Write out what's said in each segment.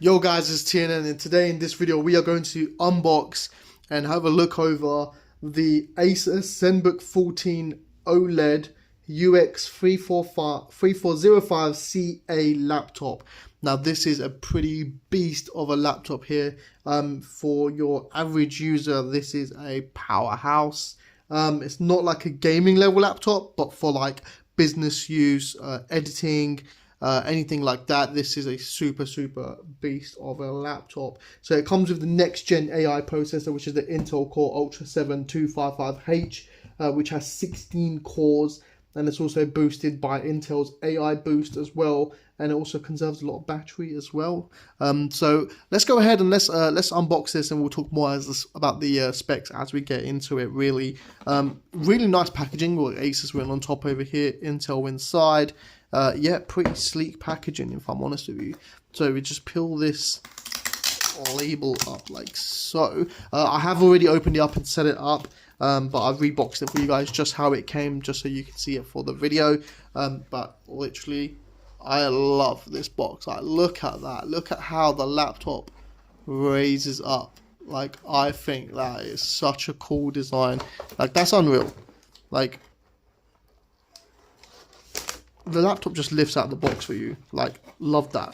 Yo guys, it's TNN, and today in this video we are going to unbox and have a look over the ASUS Zenbook 14 OLED UX3405CA laptop. Now this is a pretty beast of a laptop here. For your average user, this is a powerhouse. It's not like a gaming level laptop, but for like business use, editing, anything like that, this is a super beast of a laptop. So it comes with the next gen AI processor, which is the Intel Core UX3405CA, which has 16 cores, and it's also boosted by Intel's AI boost as well, and it also conserves a lot of battery as well. So let's go ahead and let's unbox this, and we'll talk more about the specs as we get into it. Really nice packaging with Asus written on top over here, Intel inside. Yeah, pretty sleek packaging if I'm honest with you. So we just peel this label up like so. I have already opened it up and set it up, but I've reboxed it for you guys just how it came, just so you can see it for the video. But literally, I love this box. Like, look at that. Look at how the laptop raises up. Like, I think that is such a cool design. Like, that's unreal. Like, the laptop just lifts out the box for you. Like, love that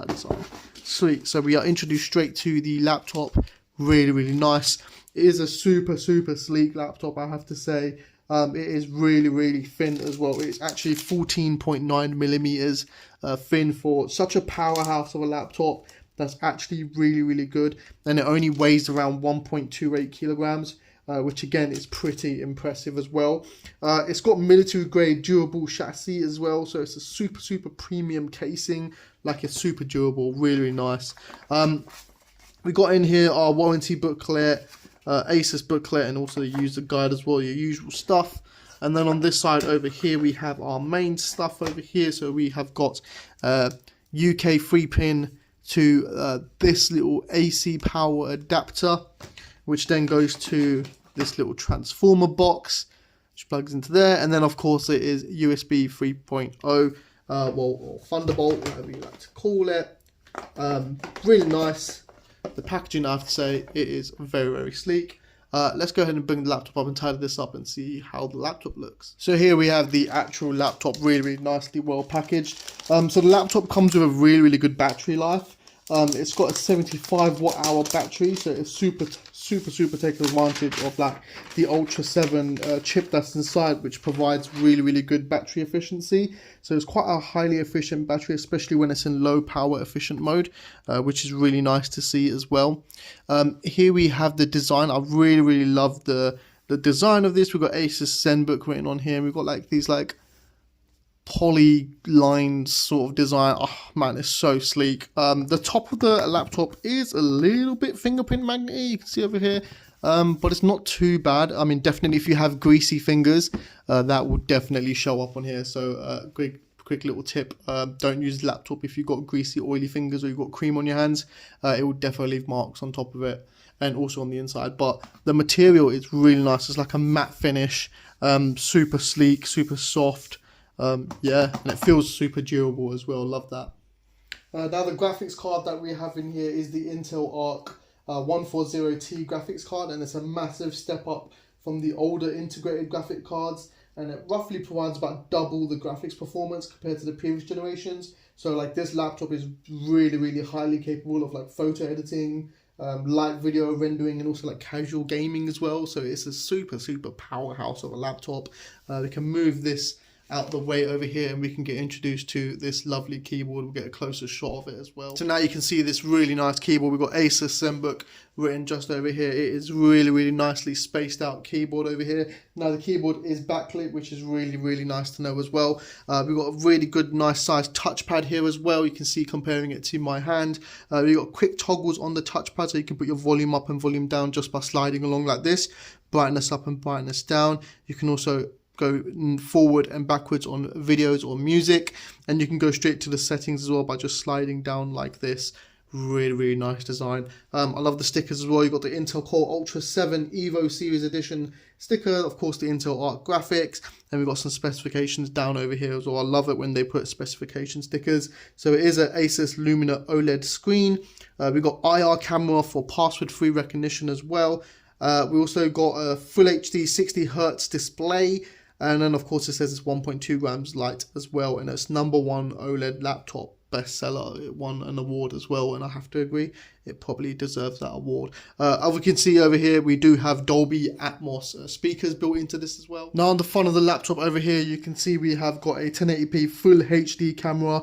design. Sweet. So we are introduced straight to the laptop. Really nice. It is a super sleek laptop, I have to say. It is really thin as well. It's actually 14.9 millimeters thin for such a powerhouse of a laptop. That's actually really good, and it only weighs around 1.28 kilograms. Which again is pretty impressive as well. It's got military grade durable chassis as well, so it's a super premium casing. Like, it's super durable, really nice. We got in here our warranty booklet, ASUS booklet, and also the user guide as well, your usual stuff. And then on this side over here we have our main stuff over here. So we have got UK 3-pin to this little AC power adapter, which then goes to this little transformer box, which plugs into there. And then of course it is USB 3.0, or Thunderbolt, whatever you like to call it. Really nice. The packaging, I have to say, it is very sleek. Let's go ahead and bring the laptop up and tidy this up and see how the laptop looks. So here we have the actual laptop, really nicely well packaged. So the laptop comes with a really good battery life. It's got a 75 watt-hour battery, so it's super taking advantage of like the Ultra 7 chip that's inside, which provides really good battery efficiency. So it's quite a highly efficient battery, especially when it's in low power efficient mode, which is really nice to see as well. Here we have the design. I really love the design of this. We've got ASUS Zenbook written on here, and we've got like these like polyline sort of design. Oh man, it's so sleek. The top of the laptop is a little bit fingerprint magnet, you can see over here, but it's not too bad. I mean, definitely if you have greasy fingers, that will definitely show up on here. So quick little tip, don't use the laptop if you've got greasy oily fingers or you've got cream on your hands. It will definitely leave marks on top of it and also on the inside. But the material is really nice. It's like a matte finish, super sleek, super soft. Yeah, and it feels super durable as well. Love that. Now the graphics card that we have in here is the Intel Arc 140T graphics card, and it's a massive step up from the older integrated graphic cards, and it roughly provides about double the graphics performance compared to the previous generations. So like, this laptop is really highly capable of like photo editing, light video rendering, and also like casual gaming as well. So it's a super powerhouse of a laptop. We can move this out the way over here and we can get introduced to this lovely keyboard. We'll get a closer shot of it as well. So now you can see this really nice keyboard. We've got ASUS Zenbook written just over here. It is really nicely spaced out keyboard over here. Now the keyboard is backlit, which is really nice to know as well. We've got a really good nice size touchpad here as well. You can see comparing it to my hand. We've got quick toggles on the touchpad, so you can put your volume up and volume down just by sliding along like this. Brightness up and brightness down. You can also go forward and backwards on videos or music, and you can go straight to the settings as well by just sliding down like this. Really nice design. I love the stickers as well. You've got the Intel Core Ultra 7 Evo Series Edition sticker, of course the Intel Arc graphics, and we've got some specifications down over here as well. I love it when they put specification stickers. So it is an ASUS Lumina OLED screen. We've got IR camera for password-free recognition as well. We also got a full HD 60Hz display, and then of course it says it's 1.2 grams light as well, and it's #1 OLED laptop bestseller. It won an award as well, and I have to agree, it probably deserves that award. As we can see over here, we do have Dolby Atmos speakers built into this as well. Now on the front of the laptop over here, you can see we have got a 1080p full HD camera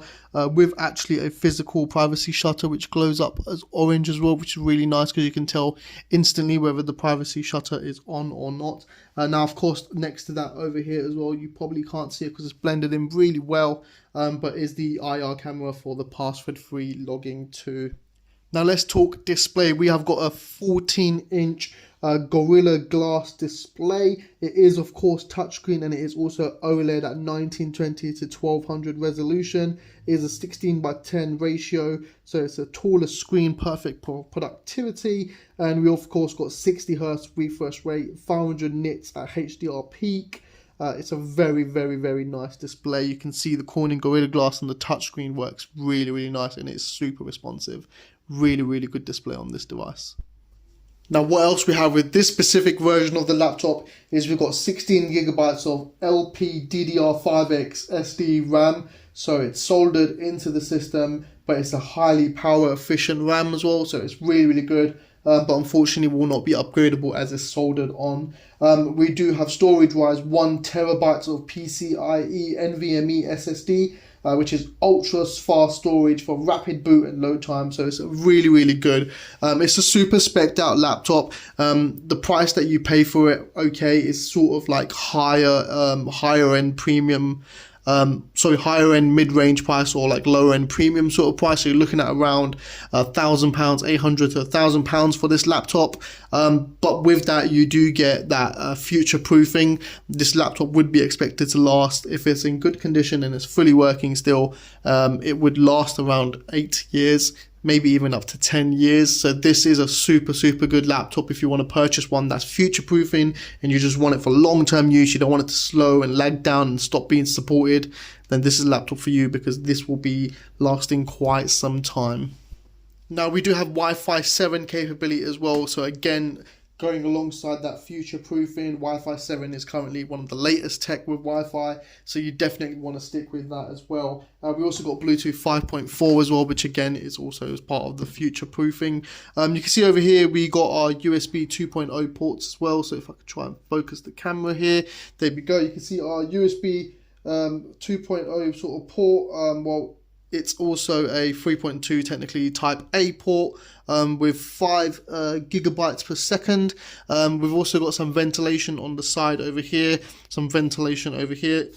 with actually a physical privacy shutter which glows up as orange as well, which is really nice because you can tell instantly whether the privacy shutter is on or not. Now of course next to that over here as well, you probably can't see it because it's blended in really well, but is the IR camera for the password-free logging too. Now let's talk display. We have got a 14-inch Gorilla Glass display. It is of course touchscreen, and it is also OLED at 1920 to 1200 resolution. It is a 16:10 ratio, so it's a taller screen, perfect for productivity. And we of course got 60Hz refresh rate, 500 nits at HDR peak. It's a very nice display. You can see the Corning Gorilla Glass and the touchscreen works really nice, and it's super responsive. Really good display on this device. Now what else we have with this specific version of the laptop is we've got 16GB of LPDDR5X SD RAM. So it's soldered into the system, but it's a highly power efficient RAM as well, so it's really good. But unfortunately will not be upgradable as it's soldered on. We do have storage wise 1TB of PCIe NVMe SSD, which is ultra fast storage for rapid boot and load time, so it's really good. It's a super spec'd out laptop. The price that you pay for it, okay, is sort of like higher end premium, higher end mid-range price, or like lower end premium sort of price. So you're looking at around £1,000, 800 to £1,000 for this laptop. But with that, you do get that future proofing. This laptop would be expected to last, if it's in good condition and it's fully working still, it would last around 8 years, maybe even up to 10 years. So this is a super good laptop if you want to purchase one that's future proofing and you just want it for long-term use. You don't want it to slow and lag down and stop being supported, then this is a laptop for you, because this will be lasting quite some time. Now we do have Wi-Fi 7 capability as well, so again, going alongside that future proofing, Wi-Fi 7 is currently one of the latest tech with Wi-Fi, so you definitely want to stick with that as well. We also got Bluetooth 5.4 as well, which again is also as part of the future proofing. You can see over here we got our USB 2.0 ports as well, so if I could try and focus the camera here, there we go. You can see our USB 2.0 sort of port. It's also a 3.2 technically type A port with 5 gigabytes per second. We've also got some ventilation on the side over here, some ventilation over here,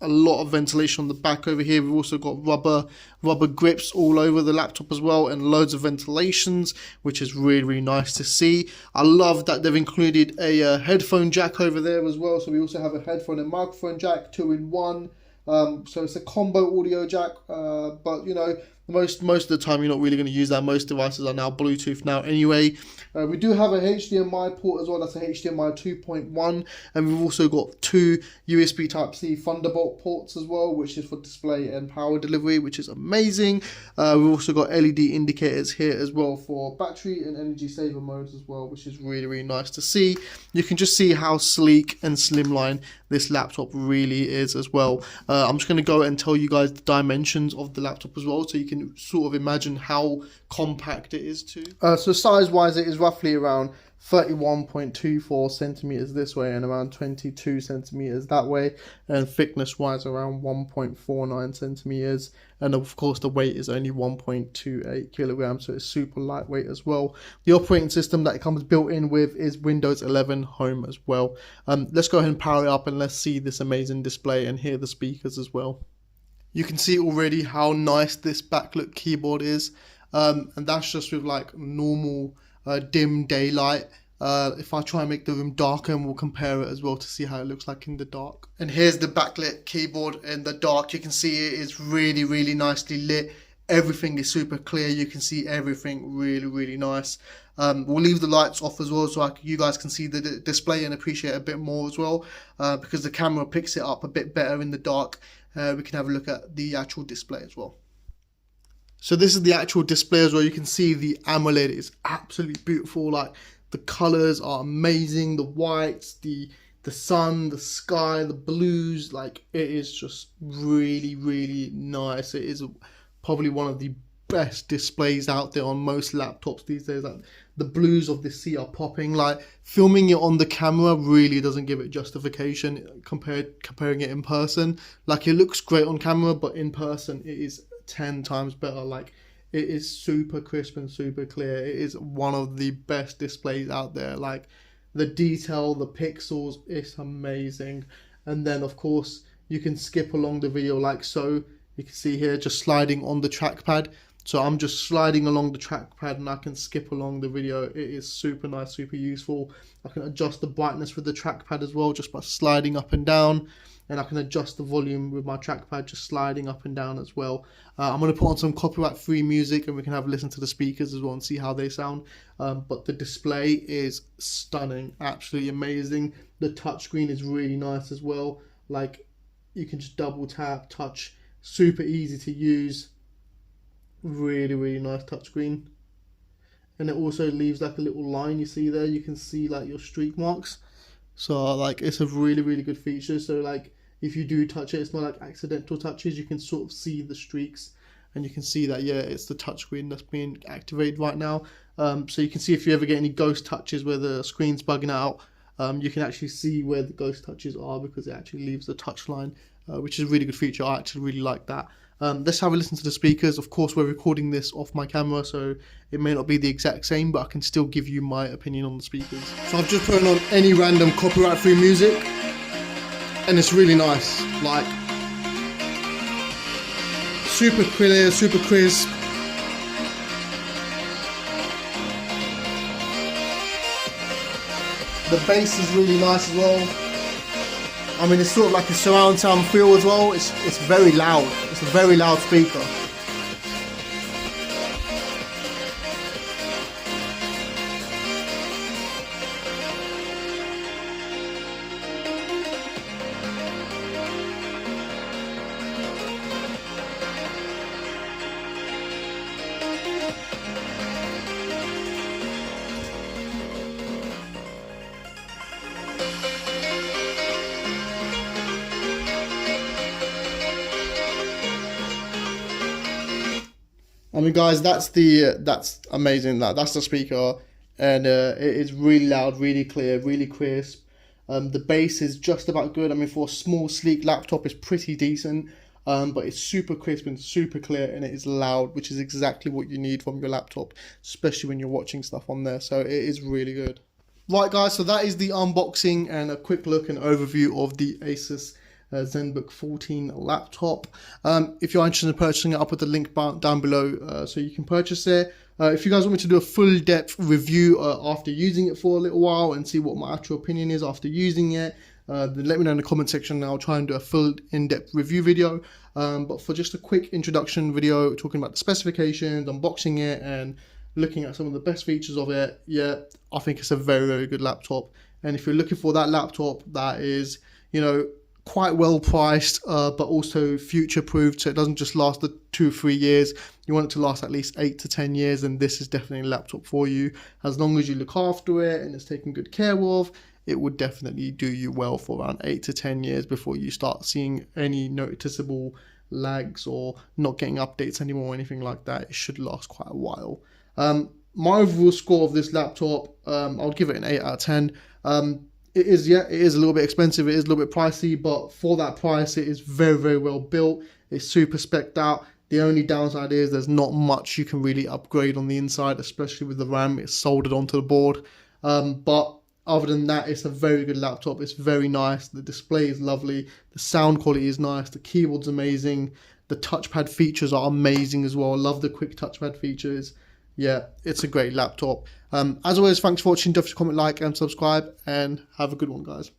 a lot of ventilation on the back over here. We've also got rubber grips all over the laptop as well, and loads of ventilations, which is really nice to see. I love that they've included a headphone jack over there as well, so we also have a headphone and microphone jack 2-in-1. So it's a combo audio jack, but you know, most of the time you're not really going to use that. Most devices are now Bluetooth now anyway. We do have a HDMI port as well. That's a HDMI 2.1, and we've also got 2 USB Type-C Thunderbolt ports as well, which is for display and power delivery, which is amazing. We've also got LED indicators here as well for battery and energy saver modes as well, which is really nice to see. You can just see how sleek and slimline this laptop really is as well. I'm just going to go and tell you guys the dimensions of the laptop as well, so you can sort of imagine how compact it is too. So size wise, it is roughly around 31.24 centimeters this way and around 22 centimeters that way, and thickness wise around 1.49 centimeters, and of course the weight is only 1.28 kilograms, so it's super lightweight as well. The operating system that it comes built in with is Windows 11 Home as well. Let's go ahead and power it up and let's see this amazing display and hear the speakers as well. You can see already how nice this backlit keyboard is, and that's just with like normal dim daylight. If I try and make the room darker, and we'll compare it as well to see how it looks like in the dark. And here's the backlit keyboard in the dark. You can see it is really nicely lit. everything is super clear. You can see everything really nice. We'll leave the lights off as well, so you guys can see the display and appreciate it a bit more as well, because the camera picks it up a bit better in the dark. We can have a look at the actual display as well. So this is the actual display as well. You can see the AMOLED is absolutely beautiful. Like, the colors are amazing, the whites, the sun, the sky, the blues. Like, it is just really nice. It is probably one of the best displays out there on most laptops these days. Like, the blues of the sea are popping. Like, filming it on the camera really doesn't give it justification comparing it in person. Like, it looks great on camera, but in person it is 10 times better. Like, it is super crisp and super clear. It is one of the best displays out there. Like, the detail, the pixels, it's amazing. And then of course you can skip along the video like so. You can see here just sliding on the trackpad. So I'm just sliding along the trackpad and I can skip along the video. It is super nice, super useful. I can adjust the brightness with the trackpad as well, just by sliding up and down. And I can adjust the volume with my trackpad, just sliding up and down as well. I'm going to put on some copyright-free music and we can have a listen to the speakers as well and see how they sound. But the display is stunning, absolutely amazing. The touchscreen is really nice as well. Like, you can just double tap, touch, super easy to use. Really nice touchscreen. And it also leaves like a little line, you see there. You can see like your streak marks. So like, it's a really good feature. So like, if you do touch it, it's not like accidental touches. You can sort of see the streaks and you can see that, yeah, it's the touchscreen that's being activated right now. So you can see if you ever get any ghost touches where the screen's bugging out, you can actually see where the ghost touches are because it actually leaves the touch line, which is a really good feature. I actually really like that. Let's have a listen to the speakers. Of course, we're recording this off my camera, so it may not be the exact same, but I can still give you my opinion on the speakers. So I've just put on any random copyright-free music, and it's really nice. Like, super clear, super crisp. The bass is really nice as well. I mean, it's sort of like a surround sound feel as well. It's very loud. It's a very loud speaker. I mean, guys, that's amazing. That's the speaker, and it is really loud, really clear, really crisp. The bass is just about good. I mean, for a small, sleek laptop, it's pretty decent. But it's super crisp and super clear, and it is loud, which is exactly what you need from your laptop, especially when you're watching stuff on there. So it is really good. Right, guys, so that is the unboxing and a quick look and overview of the ASUS Zenbook 14 laptop. If you're interested in purchasing it, I'll put the link down below so you can purchase it. If you guys want me to do a full depth review after using it for a little while and see what my actual opinion is after using it, then let me know in the comment section and I'll try and do a full in-depth review video. But for just a quick introduction video talking about the specifications, unboxing it and looking at some of the best features of it, yeah, I think it's a very, very good laptop. And if you're looking for that laptop that is, you know, quite well priced, but also future proofed, so it doesn't just last the 2 or 3 years, you want it to last at least 8 to 10 years, and this is definitely a laptop for you. As long as you look after it and it's taken good care of, it would definitely do you well for around 8 to 10 years before you start seeing any noticeable lags or not getting updates anymore or anything like that. It should last quite a while. My overall score of this laptop, I'll give it an 8 out of 10. It is a little bit expensive, it is a little bit pricey, but for that price it is very, very well built. It's super spec'd out. The only downside is there's not much you can really upgrade on the inside, especially with the RAM. It's soldered onto the board, but other than that, it's a very good laptop. It's very nice. The display is lovely, the sound quality is nice, the keyboard's amazing, the touchpad features are amazing as well. I love the quick touchpad features. Yeah, it's a great laptop. As always, thanks for watching. Don't forget to comment, like and subscribe, and have a good one, guys.